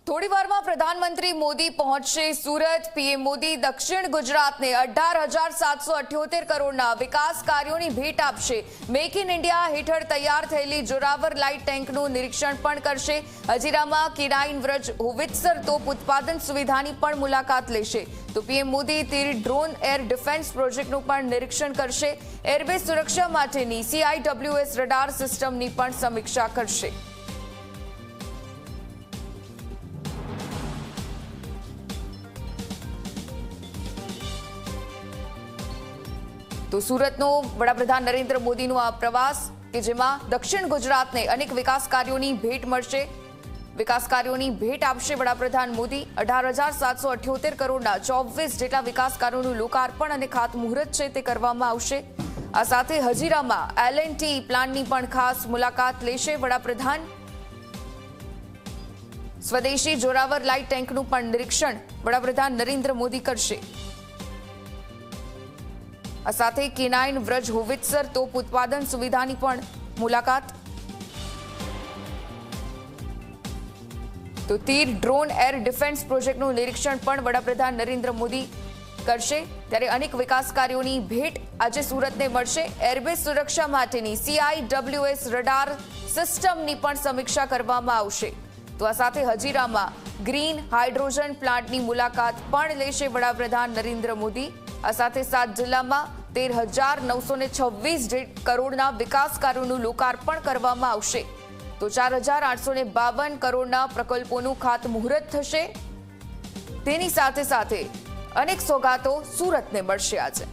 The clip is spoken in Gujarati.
થોડી વારમાં પ્રધાનમંત્રી મોદી પહોંચશે સુરત। પીએમ મોદી દક્ષિણ ગુજરાતને 18,778 કરોડના વિકાસ કાર્યોની ભેટ આપશે। મેક ઇન ઇન્ડિયા હેઠળ તૈયાર થયેલી જોરાવર લાઇટ ટેન્કનું નિરીક્ષણ પણ કરશે। હજીરામાં K9 વ્રજ હોવિત્સર તોપ ઉત્પાદન સુવિધાની પણ મુલાકાત લેશે। તો પીએમ મોદી તીર ડ્રોન એર ડિફેન્સ પ્રોજેક્ટનું પણ નિરીક્ષણ કરશે। એરબેઝ સુરક્ષા માટેની CIWS રડાર સિસ્ટમની પણ સમીક્ષા કરશે। તો સુરતનો વડાપ્રધાન નરેન્દ્ર મોદીનો આ પ્રવાસ કે જેમાં દક્ષિણ ગુજરાતને અનેક વિકાસ કાર્યોની ભેટ મળશે। વિકાસ કાર્યોની ભેટ આપશે વડાપ્રધાન મોદી। 18,778 કરોડના 24 જેટલા વિકાસ કાર્યોનું લોકાર્પણ અને ખાતમુહૂર્ત છે તે કરવામાં આવશે। આ સાથે હજીરામાં L&T પ્લાન્ટની પણ ખાસ મુલાકાત લેશે વડાપ્રધાન। સ્વદેશી જોરાવર લાઇટ ટેન્કનું પણ નિરીક્ષણ વડાપ્રધાન નરેન્દ્ર મોદી કરશે। આ સાથે K9 વ્રજ હોવિત્સર તોપ ઉત્પાદન સુવિધાની પણ મુલાકાત। તો તીર ડ્રોન એર ડિફેન્સ પ્રોજેક્ટનું નિરીક્ષણ પણ વડાપ્રધાન નરેન્દ્ર મોદી કરશે। ત્યારે અનેક વિકાસ કાર્યોની ભેટ આજે સુરતને મળશે। એરબેઝ સુરક્ષા માટેની CIWS રડાર સિસ્ટમની પણ સમીક્ષા કરવામાં આવશે। તો આ સાથે હજીરામાં ગ્રીન હાઇડ્રોજન પ્લાન્ટની મુલાકાત પણ લેશે વડાપ્રધાન નરેન્દ્ર મોદી। આ સાથે 7 જિલ્લામાં 13,926 કરોડના વિકાસ કાર્યોનું લોકાર્પણ કરવામાં આવશે। તો 4,852 કરોડના પ્રકલ્પોનું ખાતમુહૂર્ત થશે। તેની સાથે સાથે અનેક સોગાતો સુરતને મળશે આજે।